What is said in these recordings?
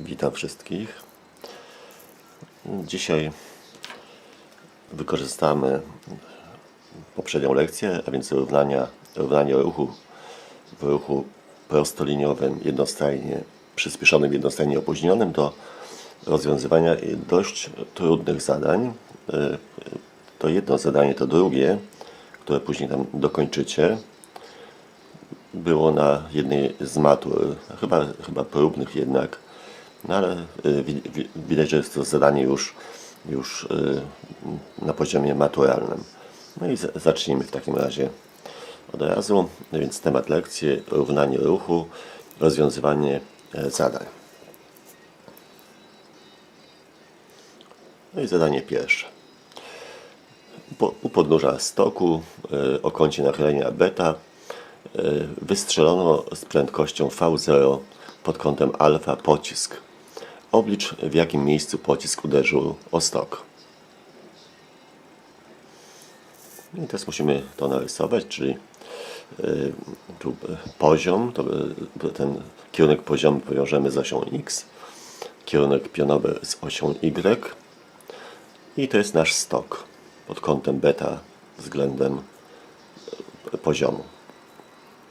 Witam wszystkich. Dzisiaj wykorzystamy poprzednią lekcję, a więc równanie w ruchu prostoliniowym jednostajnie przyspieszonym, jednostajnie opóźnionym do rozwiązywania dość trudnych zadań. To jedno zadanie, to drugie, które później tam dokończycie, było na jednej z matur, chyba próbnych jednak, no ale widać, że jest to zadanie już na poziomie maturalnym. No i zacznijmy w takim razie od razu. Więc temat lekcji: równanie ruchu, rozwiązywanie zadań. No i zadanie pierwsze. U podnóża stoku o kącie nachylenia beta wystrzelono z prędkością V0 pod kątem alfa pocisk. Oblicz, w jakim miejscu pocisk uderzył o stok. I teraz musimy to narysować, czyli tu poziom, ten kierunek poziomu powiążemy z osią X, kierunek pionowy z osią Y i to jest nasz stok pod kątem beta względem poziomu.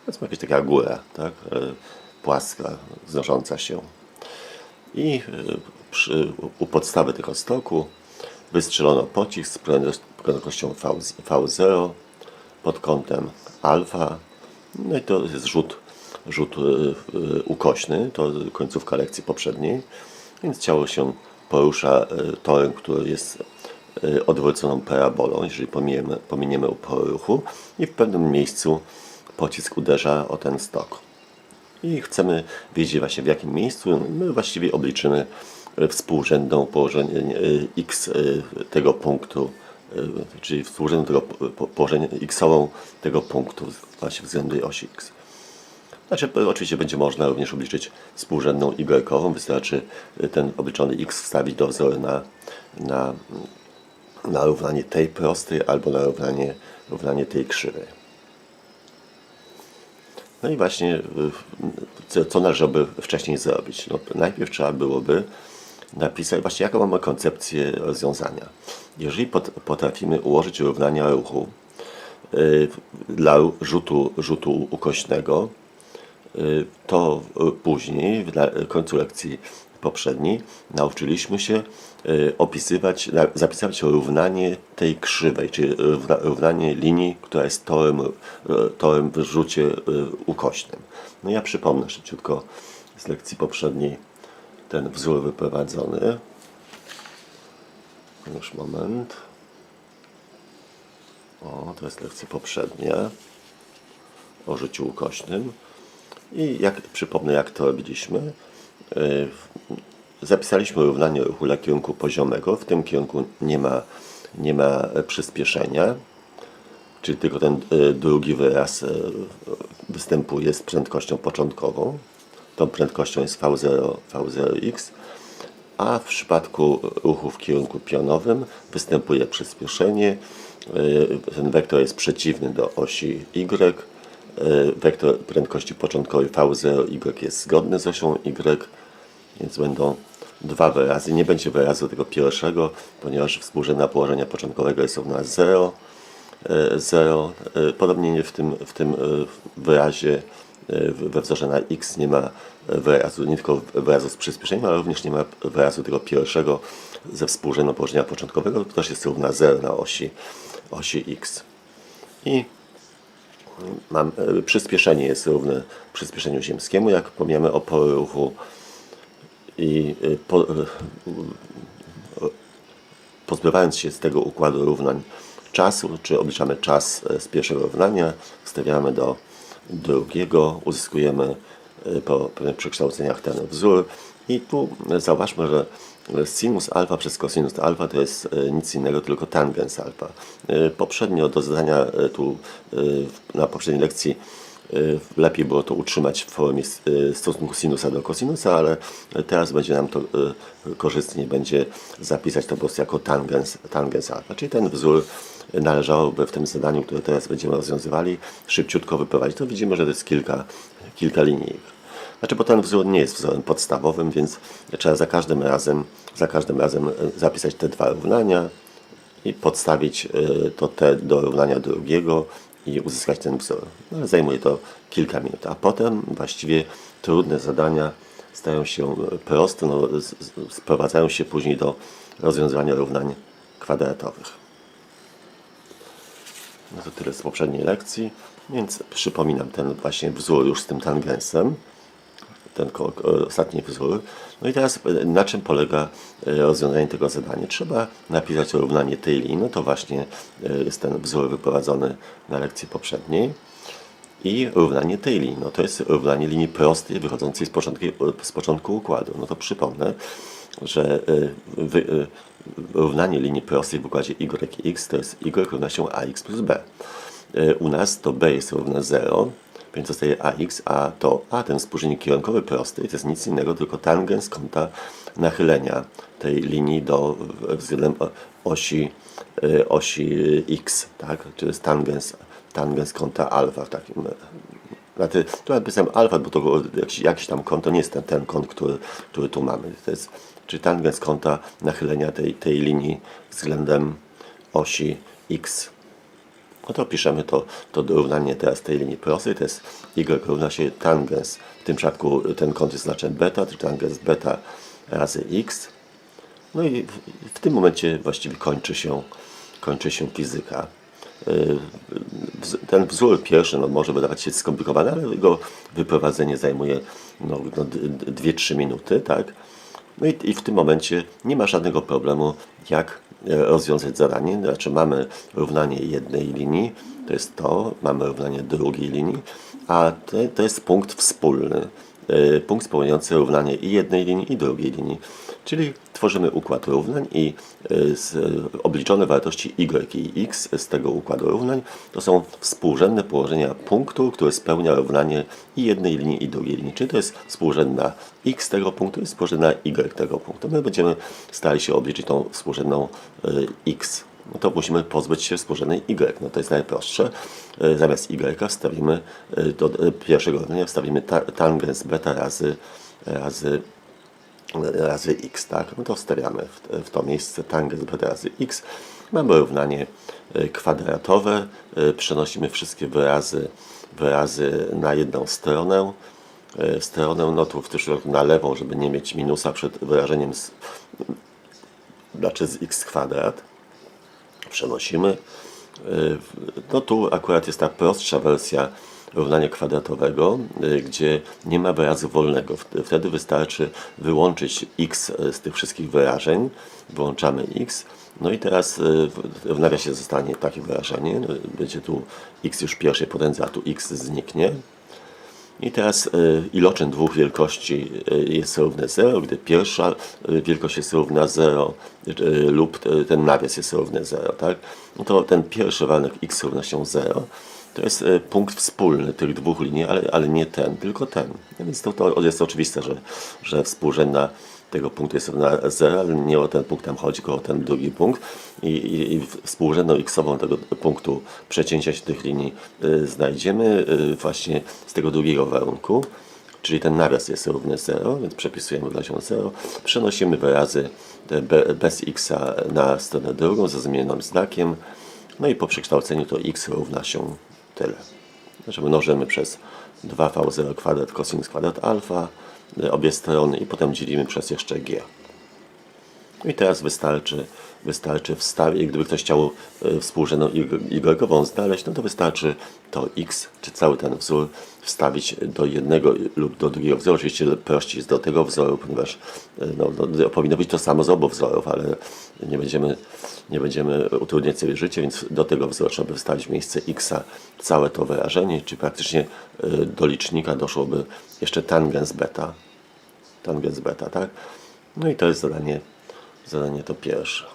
Powiedzmy jakaś taka góra, tak? Płaska, wznosząca się. I u podstawy tego stoku wystrzelono pocisk z prędkością V0 pod kątem alfa. No i to jest rzut ukośny, to końcówka lekcji poprzedniej. Więc ciało się porusza torem, który jest odwróconą parabolą, jeżeli pominiemy upór ruchu, i w pewnym miejscu pocisk uderza o ten stok. I chcemy wiedzieć właśnie, w jakim miejscu. My właściwie obliczymy współrzędną położenie x tego punktu, czyli współrzędną tego położenie x-ową tego punktu właśnie względem osi x. Znaczy, oczywiście będzie można również obliczyć współrzędną y-ową. Wystarczy ten obliczony x wstawić do wzoru na równanie tej prostej albo na równanie tej krzywej. No i właśnie, co należałoby wcześniej zrobić? No, najpierw trzeba byłoby napisać właśnie, jaką mamy koncepcję rozwiązania. Jeżeli potrafimy ułożyć równania ruchu dla rzutu ukośnego, to później, w końcu lekcji poprzedniej, nauczyliśmy się zapisywać równanie tej krzywej, czyli równanie linii, która jest torem w rzucie ukośnym. No ja przypomnę szybciutko z lekcji poprzedniej ten wzór wyprowadzony. Już moment. O, to jest lekcja poprzednia o rzuciu ukośnym. I przypomnę, jak to robiliśmy. Zapisaliśmy równanie ruchu dla kierunku poziomego. W tym kierunku nie ma przyspieszenia, czyli tylko ten drugi wyraz występuje z prędkością początkową. Tą prędkością jest V0x, a w przypadku ruchu w kierunku pionowym występuje przyspieszenie. Ten wektor jest przeciwny do osi Y. Wektor prędkości początkowej V0y jest zgodny z osią Y, więc będą dwa wyrazy. Nie będzie wyrazu tego pierwszego, ponieważ współrzędna położenia początkowego jest równa 0. Podobnie w tym wyrazie we wzorze na x nie ma wyrazu, nie tylko wyrazu z przyspieszeniem, ale również nie ma wyrazu tego pierwszego ze współrzędną położenia początkowego, to też jest równa 0 na osi x. I przyspieszenie jest równe przyspieszeniu ziemskiemu, jak pomijamy opory ruchu, i pozbywając się z tego układu równań czasu, czy obliczamy czas z pierwszego równania, wstawiamy do drugiego, uzyskujemy po pewnych przekształceniach ten wzór. I tu zauważmy, że sinus alfa przez cosinus alfa to jest nic innego, tylko tangens alfa. Poprzednio do zadania tu na poprzedniej lekcji lepiej było to utrzymać w formie stosunku sinusa do kosinusa, ale teraz będzie nam to korzystnie będzie zapisać to po prostu jako tangens alfa. Czyli ten wzór należałoby w tym zadaniu, które teraz będziemy rozwiązywali, szybciutko wyprowadzić. To widzimy, że to jest kilka linii. Znaczy, bo ten wzór nie jest wzorem podstawowym, więc trzeba za każdym razem zapisać te dwa równania i podstawić to te do równania drugiego i uzyskać ten wzór. No, ale zajmuje to kilka minut, a potem właściwie trudne zadania stają się proste, no, sprowadzają się później do rozwiązywania równań kwadratowych. No to tyle z poprzedniej lekcji, więc przypominam ten właśnie wzór już z tym tangensem, ten ostatni wzór. No i teraz na czym polega rozwiązanie tego zadania? Trzeba napisać równanie tej linii, no to właśnie jest ten wzór wyprowadzony na lekcji poprzedniej. I równanie tej linii, no to jest równanie linii prostej wychodzącej z początku układu. No to przypomnę, że równanie linii prostej w układzie yx to jest y równa się ax plus b. U nas to b jest równe 0, więc zostaje ax, a to a, ten współczynnik kierunkowy prosty, to jest nic innego, tylko tangens kąta nachylenia tej linii względem osi x, tak? Czyli to jest tangens kąta alfa w takim. Znaczy, tu napisałem alfa, bo to jakiś tam kąt, to nie jest ten kąt, który tu mamy. To jest, czyli tangens kąta nachylenia tej linii względem osi x. No to piszemy to równanie teraz tej linii prostej, to jest y równa się tangens. W tym przypadku ten kąt jest znaczem beta, czyli tangens beta razy x. No i w tym momencie właściwie kończy się fizyka. Ten wzór pierwszy może wydawać się skomplikowany, ale jego wyprowadzenie zajmuje 2-3 minuty, tak? No i w tym momencie nie ma żadnego problemu, jak rozwiązać zadanie. Znaczy mamy równanie jednej linii, to jest to, mamy równanie drugiej linii, a to jest punkt wspólny. Punkt współmieniający równanie i jednej linii, i drugiej linii. Czyli tworzymy układ równań i obliczone wartości y i x z tego układu równań to są współrzędne położenia punktu, który spełnia równanie i jednej linii, i drugiej linii. Czyli to jest współrzędna x tego punktu i współrzędna y tego punktu. My będziemy starali się obliczyć tą współrzędną x. No to musimy pozbyć się współrzędnej y. No to jest najprostsze. Zamiast y wstawimy do pierwszego równania wstawimy tangens beta razy x, tak? No to wstawiamy w to miejsce tangens beta razy x. Mamy równanie kwadratowe. Przenosimy wszystkie wyrazy na jedną stronę. No tu w tym przypadku na lewą, żeby nie mieć minusa przed wyrażeniem z x kwadrat. Przenosimy. No tu akurat jest ta prostsza wersja równania kwadratowego, gdzie nie ma wyrazu wolnego. Wtedy wystarczy wyłączyć x z tych wszystkich wyrażeń. Wyłączamy x. No i teraz w nawiasie zostanie takie wyrażenie. Będzie tu x już pierwszej potędze, a tu x zniknie. I teraz iloczyn dwóch wielkości jest równy 0, gdy pierwsza wielkość jest równa 0 lub ten nawias jest równy 0, tak? No to ten pierwszy warunek x równa się 0 to jest punkt wspólny tych dwóch linii, ale nie ten, tylko ten. Więc to jest oczywiste, że współrzędna tego punktu jest równa 0, ale nie o ten punkt tam chodzi, tylko o ten drugi punkt. I współrzędną x-ową tego punktu przecięcia się tych linii znajdziemy właśnie z tego drugiego warunku. Czyli ten nawias jest równy 0, więc przepisujemy równa się 0. Przenosimy wyrazy bez x na stronę drugą ze zmienionym znakiem. No i po przekształceniu to x równa się tyle. Znaczy mnożymy przez 2v0 kwadrat cosinus kwadrat alfa obie strony i potem dzielimy przez jeszcze g. I teraz wystarczy wstawić, gdyby ktoś chciał współrzędną y-ową znaleźć, no to wystarczy to x, czy cały ten wzór wstawić do jednego lub do drugiego wzoru. Oczywiście prościej jest do tego wzoru, ponieważ powinno być to samo z obu wzorów, ale nie będziemy utrudniać sobie życie, więc do tego wzoru trzeba by wstawić w miejsce x całe to wyrażenie, czyli praktycznie do licznika doszłoby jeszcze tangens beta, tak? No i to jest zadanie to pierwsze.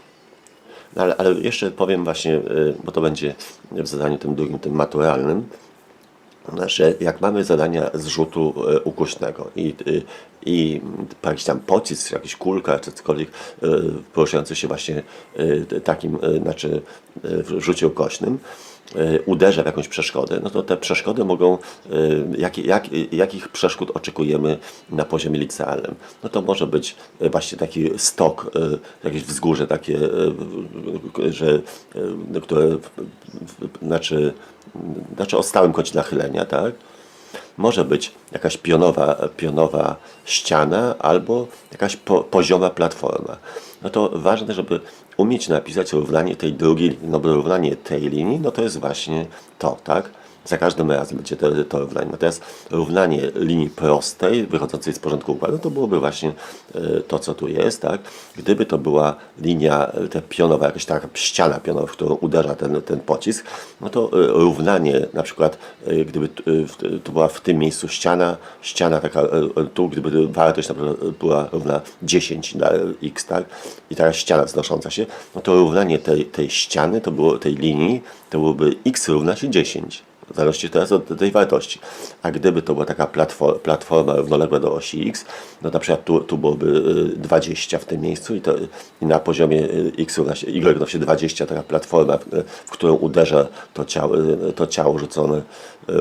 No ale jeszcze powiem właśnie, bo to będzie w zadaniu tym drugim, tym maturalnym, że jak mamy zadania z rzutu ukuśnego i jakiś tam pocisk, jakiś kulka, czy cokolwiek poruszający się właśnie takim, znaczy w rzucie ukośnym, uderza w jakąś przeszkodę, no to te przeszkody mogą, jakich przeszkód oczekujemy na poziomie licealnym? No to może być właśnie taki stok, jakieś wzgórze takie, które znaczy o stałym kącie nachylenia, tak? Może być jakaś pionowa ściana albo jakaś pozioma platforma. No to ważne, żeby umieć napisać równanie tej drugiej linii. No bo równanie tej linii, no to jest właśnie to, tak? Za każdym razem będzie to równanie. Natomiast równanie linii prostej, wychodzącej z porządku układu, to byłoby właśnie to, co tu jest, tak? Gdyby to była linia pionowa, jakaś taka ściana pionowa, w którą uderza ten pocisk, no to równanie, na przykład gdyby to była w tym miejscu ściana taka, tu gdyby wartość na przykład była równa 10 dla x, tak? I teraz ściana wznosząca się, no to równanie tej ściany, tej linii, to byłoby x równa się 10. W zależności teraz od tej wartości. A gdyby to była taka platforma równoległa do osi x, no na przykład tu byłoby 20 w tym miejscu i na poziomie x równa się, y równa się 20, taka platforma, w którą uderza to ciało rzucone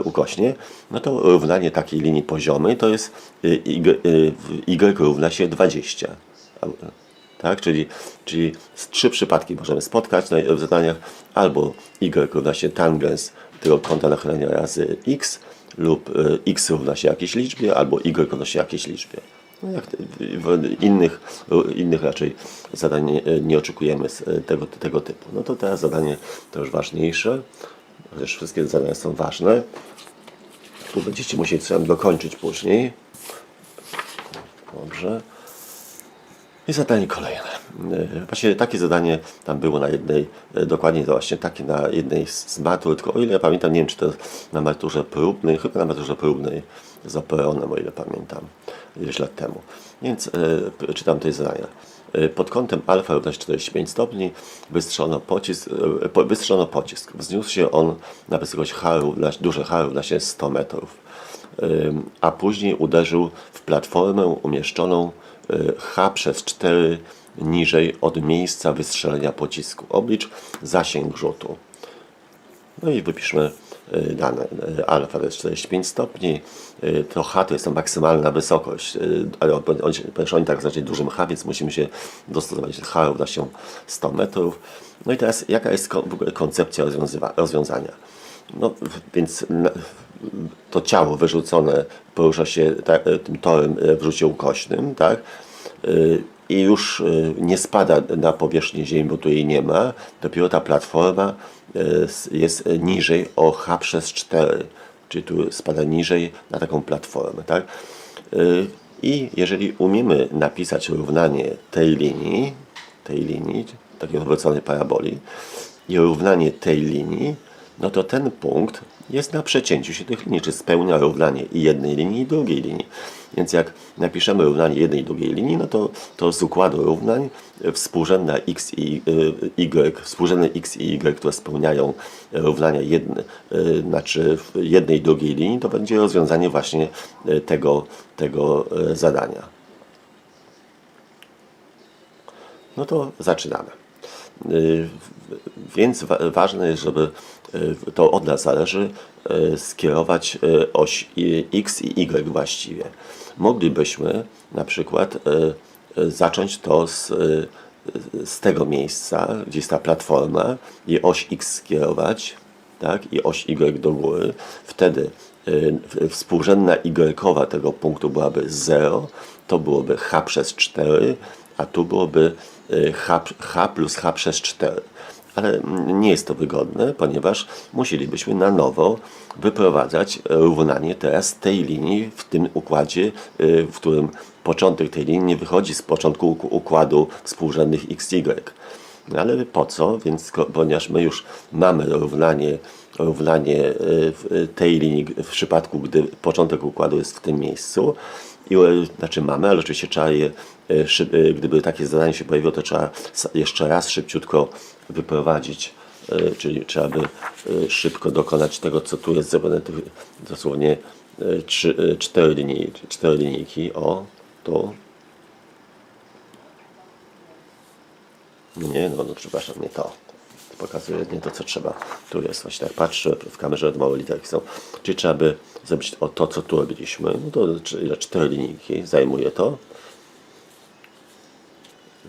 ukośnie, no to równanie takiej linii poziomej to jest y równa się 20. Tak? Czyli 3 przypadki możemy spotkać w zadaniach, albo y równa się tangens tego kąta nachylenia razy x, lub x równa się jakiejś liczbie, albo y równa się jakiejś liczbie. No jak w innych raczej zadań nie oczekujemy tego typu. No to teraz zadanie to już ważniejsze, chociaż wszystkie zadania są ważne. Tu będziecie musieli sobie dokończyć później. Dobrze. I zadanie kolejne. Właśnie takie zadanie tam było na jednej, dokładnie to właśnie takie na jednej z matur, tylko o ile ja pamiętam, nie wiem czy to na maturze próbnej, chyba na maturze próbnej z operonem, o ile pamiętam, ileś lat temu. Więc czytam te zadania. Pod kątem alfa równa się 45 stopni wystrzelono pocisk. Wzniósł się on na wysokość duże H równa się 100 metrów, a później uderzył w platformę umieszczoną H przez 4 niżej od miejsca wystrzelenia pocisku. Oblicz zasięg rzutu. No i wypiszmy dane. Alfa to jest 45 stopni, to H to jest ta maksymalna wysokość, ale oni tak znaczy dużym H, więc musimy się dostosować. H równa się 100 metrów. No i teraz jaka jest w ogóle koncepcja rozwiązania? No więc to ciało wyrzucone porusza się tym torem w rzucie ukośnym, tak? I już nie spada na powierzchnię ziemi, bo tu jej nie ma. Dopiero ta platforma jest niżej o H przez 4, czyli tu spada niżej na taką platformę, tak? I jeżeli umiemy napisać równanie tej linii, takiej odwróconej paraboli, i równanie tej linii, no to ten punkt jest na przecięciu się tych linii, czy spełnia równanie i jednej linii, i drugiej linii. Więc jak napiszemy równanie jednej i drugiej linii, no to z układu równań współrzędne x i y, które spełniają równania znaczy w jednej i drugiej linii, to będzie rozwiązanie właśnie tego zadania. No to zaczynamy. Więc ważne jest, żeby to od nas zależy, skierować oś x i y właściwie. Moglibyśmy na przykład zacząć to z tego miejsca, gdzie jest ta platforma, i oś x skierować, tak, i oś y do góry. Wtedy współrzędna y tego punktu byłaby 0, to byłoby h przez 4, a tu byłoby h plus h przez 4. Ale nie jest to wygodne, ponieważ musielibyśmy na nowo wyprowadzać równanie teraz tej linii w tym układzie, w którym początek tej linii nie wychodzi z początku układu współrzędnych x, y. Ale po co? Więc ponieważ my już mamy równanie tej linii w przypadku, gdy początek układu jest w tym miejscu, znaczy mamy, ale oczywiście trzeba je, gdyby takie zadanie się pojawiło, to trzeba jeszcze raz szybciutko wyprowadzić, czyli trzeba by szybko dokonać tego, co tu jest zrobione, dosłownie 4 linijki, o, tu. Nie, no przepraszam, nie to. pokazuje nie to, co trzeba. Tu jest właśnie tak, patrzę w kamerze, małe literki są. Czyli trzeba by zrobić to, co tu robiliśmy. No to ile 4 linijki zajmuje to.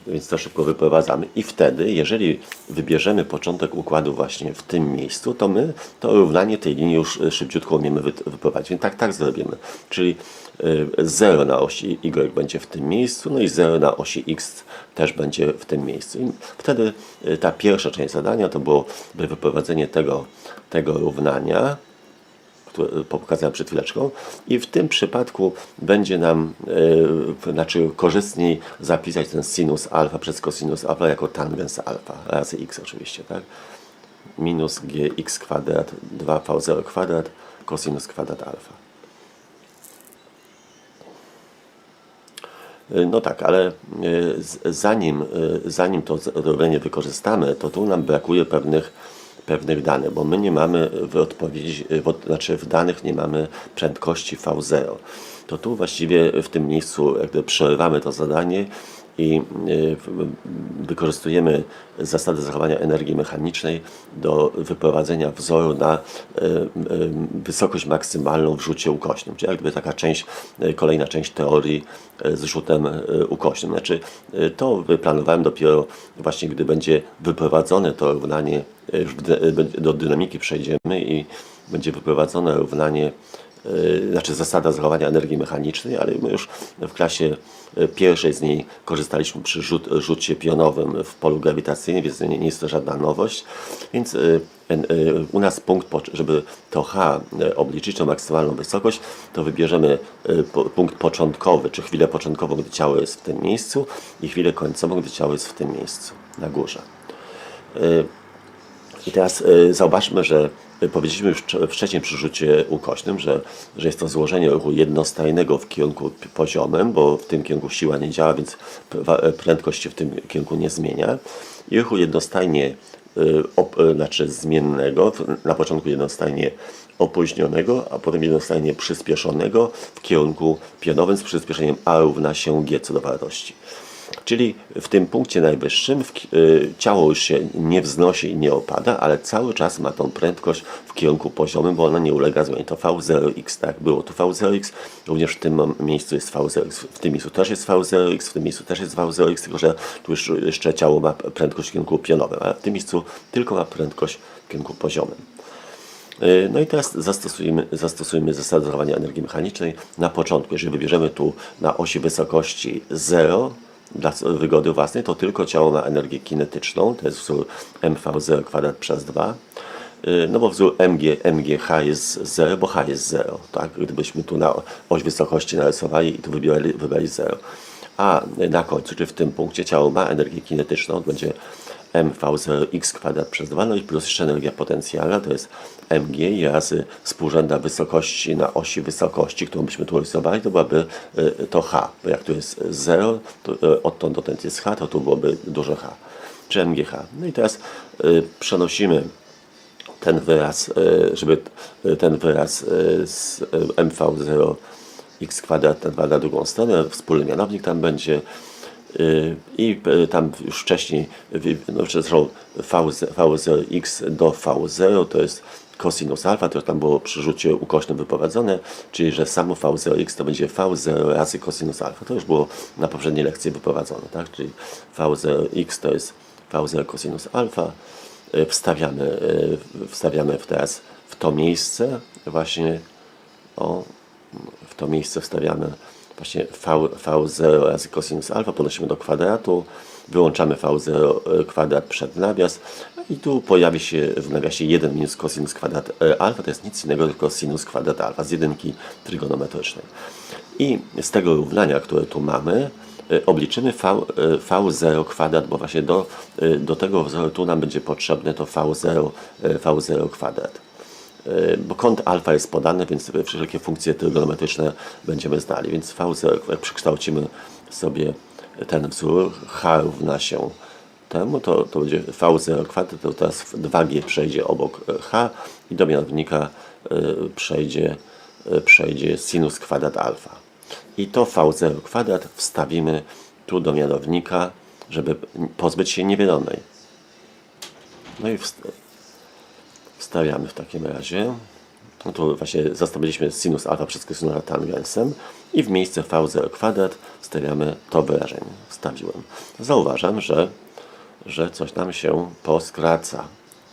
Więc to szybko wyprowadzamy. I wtedy, jeżeli wybierzemy początek układu właśnie w tym miejscu, to my to równanie tej linii już szybciutko umiemy wyprowadzić. Więc tak zrobimy. Czyli 0 na osi Y będzie w tym miejscu, no i 0 na osi X też będzie w tym miejscu. I wtedy ta pierwsza część zadania to było wyprowadzenie tego równania, które pokazałem przed chwileczką, i w tym przypadku będzie nam korzystniej zapisać ten sinus alfa przez cosinus alfa jako tangens alfa razy x oczywiście, tak? Minus gx kwadrat 2v0 kwadrat cosinus kwadrat alfa. No tak, ale zanim to równanie wykorzystamy, to tu nam brakuje pewnych danych, bo my nie mamy w odpowiedzi, w danych nie mamy prędkości V0. To tu właściwie w tym miejscu jakby przerywamy to zadanie i wykorzystujemy zasadę zachowania energii mechanicznej do wyprowadzenia wzoru na wysokość maksymalną w rzucie ukośnym. Czyli jakby taka kolejna część teorii z rzutem ukośnym. Znaczy, to wyplanowałem dopiero właśnie, gdy będzie wyprowadzone to równanie, już do dynamiki przejdziemy i będzie wyprowadzone równanie, zasada zachowania energii mechanicznej, ale my już w klasie pierwszej z niej korzystaliśmy przy rzucie pionowym w polu grawitacyjnym, więc nie jest to żadna nowość. Więc u nas punkt, żeby to H obliczyć, tą maksymalną wysokość, to wybierzemy punkt początkowy, czy chwilę początkową, gdy ciało jest w tym miejscu, i chwilę końcową, gdy ciało jest w tym miejscu, na górze. I teraz zauważmy, że powiedzieliśmy już wcześniej przy rzucie ukośnym, że jest to złożenie ruchu jednostajnego w kierunku poziomym, bo w tym kierunku siła nie działa, więc prędkość się w tym kierunku nie zmienia. I ruchu jednostajnie, zmiennego, na początku jednostajnie opóźnionego, a potem jednostajnie przyspieszonego w kierunku pionowym z przyspieszeniem a równa się g co do wartości. Czyli w tym punkcie najwyższym ciało już się nie wznosi i nie opada, ale cały czas ma tą prędkość w kierunku poziomym, bo ona nie ulega zmianie. To V0x, tak? Było tu V0x, również w tym miejscu jest V0x, w tym miejscu też jest V0x, w tym miejscu też jest V0x, tylko że tu jeszcze ciało ma prędkość w kierunku pionowym, a w tym miejscu tylko ma prędkość w kierunku poziomym. No i teraz zastosujemy zasadę zachowania energii mechanicznej. Na początku, jeżeli wybierzemy tu na osi wysokości 0, dla wygody własnej, to tylko ciało ma energię kinetyczną, to jest wzór mv0 kwadrat przez 2, no bo wzór mgh jest 0, bo h jest 0, tak? Gdybyśmy tu na oś wysokości narysowali i tu wybrali 0. A na końcu, czyli w tym punkcie, ciało ma energię kinetyczną, to będzie mv0x kwadrat przez 2, no i plus jeszcze energia potencjalna, to jest mg razy współrzędna wysokości na osi wysokości, którą byśmy tu rysowali, to byłaby to h, bo jak tu jest 0, to odtąd dotąd jest h, to tu byłoby duże h, czy mgh. No i teraz przenosimy ten wyraz, żeby ten wyraz z mv0 x kwadrat na 2 na drugą stronę, wspólny mianownik tam będzie, i tam już wcześniej, no zresztą v0x do v0 to jest cosinus alfa, to tam było przy rzucie ukośnym wyprowadzone, czyli że samo v0x to będzie v0 razy cosinus alfa. To już było na poprzedniej lekcji wyprowadzone, tak? Czyli v0x to jest v0 cosinus alfa. Wstawiamy teraz w to miejsce właśnie, w to miejsce wstawiamy właśnie v0 razy cosinus alfa, podnosimy do kwadratu, wyłączamy v0 kwadrat przed nawias i tu pojawi się w nawiasie 1 minus cosinus kwadrat alfa, to jest nic innego tylko sinus kwadrat alfa z jedynki trygonometrycznej. I z tego równania, które tu mamy, obliczymy v0 kwadrat, bo właśnie do tego wzoru tu nam będzie potrzebne to v0 kwadrat. Bo kąt alfa jest podany, więc wszelkie funkcje trygonometryczne będziemy znali. Więc v0, jak przekształcimy sobie ten wzór, h równa się temu, to będzie v0 kwadrat, to teraz 2g przejdzie obok h i do mianownika przejdzie sinus kwadrat alfa. I to v0 kwadrat wstawimy tu do mianownika, żeby pozbyć się niewiernej. No i wstawiamy w takim razie. No to właśnie zastąpiliśmy sinus alfa przez kosinus alfa tangensem i w miejsce v0 kwadrat wstawiamy to wyrażenie. Wstawiłem. Zauważam, że coś nam się poskraca.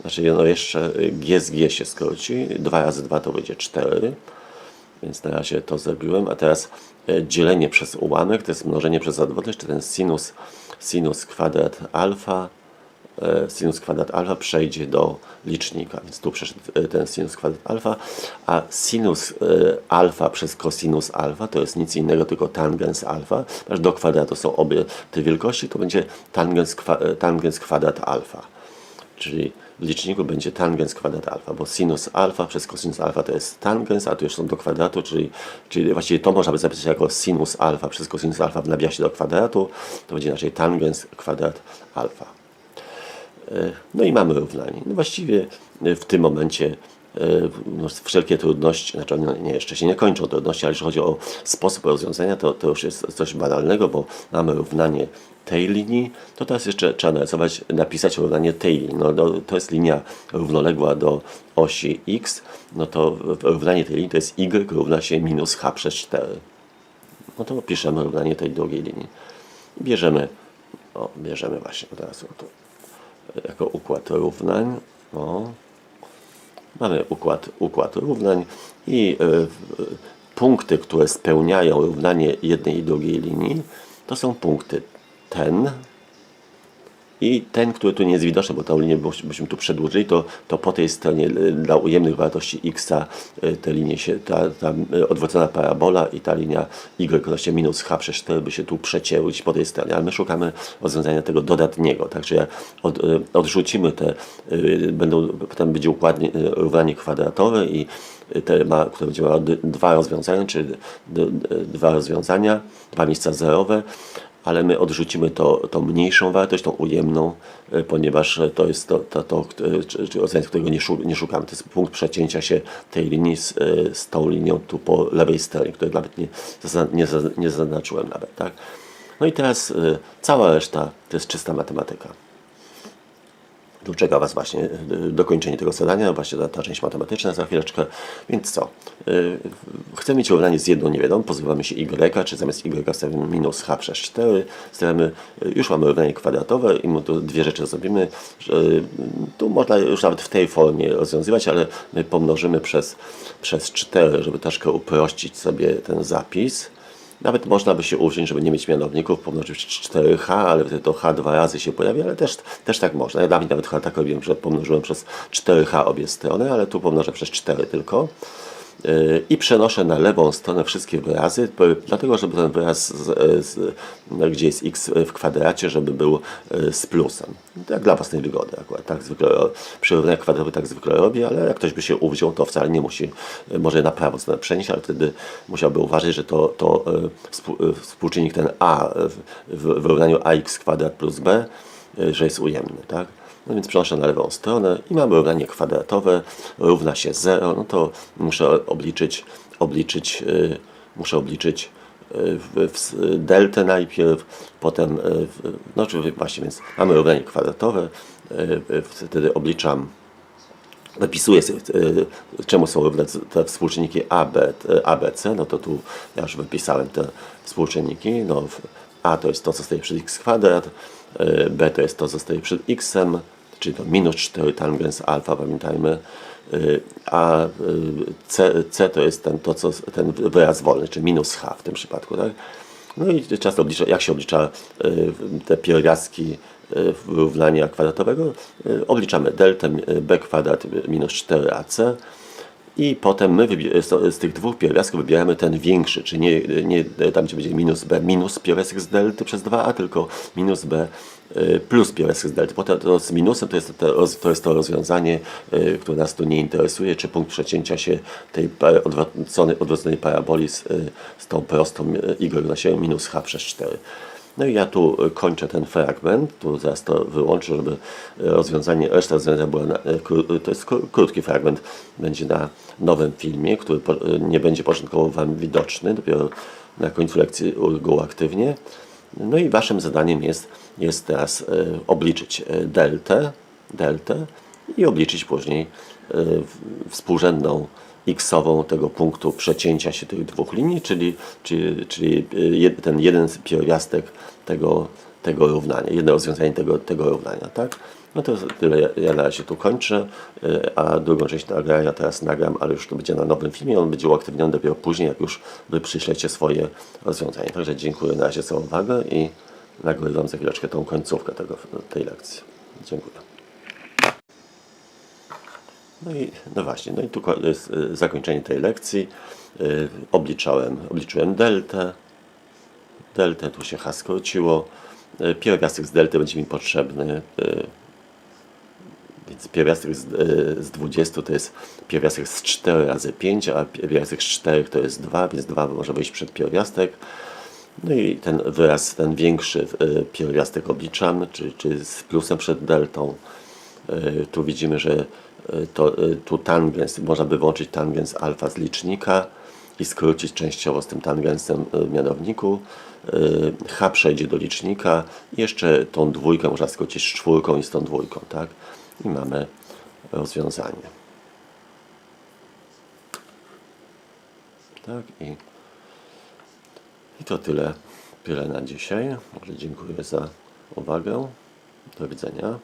Znaczy no jeszcze g z g się skróci. 2 razy 2 to będzie 4. Więc na razie to zrobiłem. A teraz dzielenie przez ułamek to jest mnożenie przez odwrotność, czy ten sinus kwadrat alfa. Sinus kwadrat alfa przejdzie do licznika, więc tu przeszedł ten sinus kwadrat alfa, a sinus alfa przez cosinus alfa to jest nic innego, tylko tangens alfa, aż do kwadratu są obie te wielkości, to będzie tangens kwadrat alfa, czyli w liczniku będzie tangens kwadrat alfa, bo sinus alfa przez cosinus alfa to jest tangens, a tu już są do kwadratu, czyli właściwie to można by zapisać jako sinus alfa przez cosinus alfa w nawiasie do kwadratu, to będzie inaczej tangens kwadrat alfa. No i mamy równanie. No właściwie w tym momencie no, wszelkie trudności, znaczy nie, jeszcze się nie kończą trudności, ale jeśli chodzi o sposób rozwiązania, to już jest coś banalnego, bo mamy równanie tej linii, to teraz jeszcze trzeba napisać równanie tej linii. No, to jest linia równoległa do osi x, no to równanie tej linii to jest y równa się minus h przez 4. No to piszemy równanie tej drugiej linii. Bierzemy właśnie teraz to jako układ równań. O. Mamy układ równań i punkty, które spełniają równanie jednej i drugiej linii, to są punkty ten i ten, który tu nie jest widoczny, bo tą linię byśmy tu przedłużyli, to po tej stronie dla ujemnych wartości x te linie się, ta odwrócona parabola i ta linia y równa minus h przez 4 by się tu przecięły po tej stronie, ale my szukamy rozwiązania tego dodatniego, także jak odrzucimy te, potem będzie równanie kwadratowe i które będzie miało dwa rozwiązania, czyli dwa miejsca zerowe, ale my odrzucimy tą mniejszą wartość, tą ujemną, ponieważ to jest to rozwiązanie, którego nie szukamy. To jest punkt przecięcia się tej linii z tą linią tu po lewej stronie, której nawet nie zaznaczyłem nawet. Tak? No i teraz cała reszta to jest czysta matematyka. Tu czeka Was właśnie dokończenie tego zadania, właśnie ta część matematyczna za chwileczkę. Więc co? Chcemy mieć równanie z jedną niewiadomą, pozbywamy się y, czy zamiast y stawimy minus h przez 4. Już mamy równanie kwadratowe i my tu dwie rzeczy zrobimy. Tu można już nawet w tej formie rozwiązywać, ale my pomnożymy przez 4, żeby troszkę uprościć sobie ten zapis. Nawet można by się uwziąć, żeby nie mieć mianowników, pomnożyć 4h, ale wtedy to h dwa razy się pojawi, ale też tak można. Ja nawet tak robiłem, że pomnożyłem przez 4h obie strony, ale tu pomnożę przez 4 tylko. I przenoszę na lewą stronę wszystkie wyrazy, dlatego żeby ten wyraz, gdzie jest x w kwadracie, żeby był z plusem. Tak dla własnej wygody akurat. Tak zwykle, przy równaniach kwadratowych tak zwykle robię, ale jak ktoś by się uwziął, to wcale nie musi, może na prawą stronę przenieść, ale wtedy musiałby uważać, że to współczynnik ten a w równaniu ax kwadrat plus b, że jest ujemny. Tak? No więc przenoszę na lewą stronę i mamy równanie kwadratowe, równa się 0, no to muszę obliczyć deltę najpierw, potem, no czyli właśnie, więc mamy równanie kwadratowe, wtedy obliczam, wypisuję sobie, czemu są równe te współczynniki a, b, c, no to tu ja już wypisałem te współczynniki, no a to jest to, co stoi przed x kwadrat, b to jest to, co stoi przed x-em, czyli to minus 4 tangens alfa, pamiętajmy, a c to jest ten wyraz wolny, czyli minus h w tym przypadku. Tak? No i często jak się oblicza te pierwiastki równania kwadratowego, obliczamy deltę b kwadrat minus 4ac, i potem my z tych dwóch pierwiastków wybieramy ten większy, czyli nie tam, gdzie będzie minus b minus pierwiastek z delty przez 2a, tylko minus b plus pierwiastek z delty. Potem to z minusem to jest to rozwiązanie, które nas tu nie interesuje, czy punkt przecięcia się tej odwróconej paraboli z tą prostą y równa się minus h przez 4. No i ja tu kończę ten fragment, tu zaraz to wyłączę, żeby reszta rozwiązania była, to jest krótki fragment, będzie na nowym filmie, który nie będzie początkowo Wam widoczny, dopiero na końcu lekcji go uaktywnię. No i Waszym zadaniem jest teraz obliczyć deltę, deltę i obliczyć później współrzędną x-ową tego punktu przecięcia się tych dwóch linii, czyli ten jeden pierwiastek tego równania, jedno rozwiązanie tego równania, tak? No to tyle, ja na razie tu kończę, a drugą część nagrania teraz nagram, ale już to będzie na nowym filmie, on będzie uaktywniony dopiero później, jak już wy przyślecie swoje rozwiązanie. Także dziękuję na razie za uwagę i nagrywam za chwileczkę tą końcówkę tej lekcji. Dziękuję. No właśnie, no i tu jest zakończenie tej lekcji. Obliczyłem deltę. Deltę, tu się h skróciło. Pierwiastek z delty będzie mi potrzebny. Więc pierwiastek z 20 to jest pierwiastek z 4 razy 5, a pierwiastek z 4 to jest 2, więc 2 może wyjść przed pierwiastek. No i ten wyraz, ten większy pierwiastek obliczamy, czy z plusem przed deltą. Tu widzimy, że tu tangens, można by włączyć tangens alfa z licznika i skrócić częściowo z tym tangensem w mianowniku. H przejdzie do licznika i jeszcze tą dwójkę można skrócić z czwórką i z tą dwójką, tak? I mamy rozwiązanie. Tak, i to tyle na dzisiaj. Dziękuję za uwagę. Do widzenia.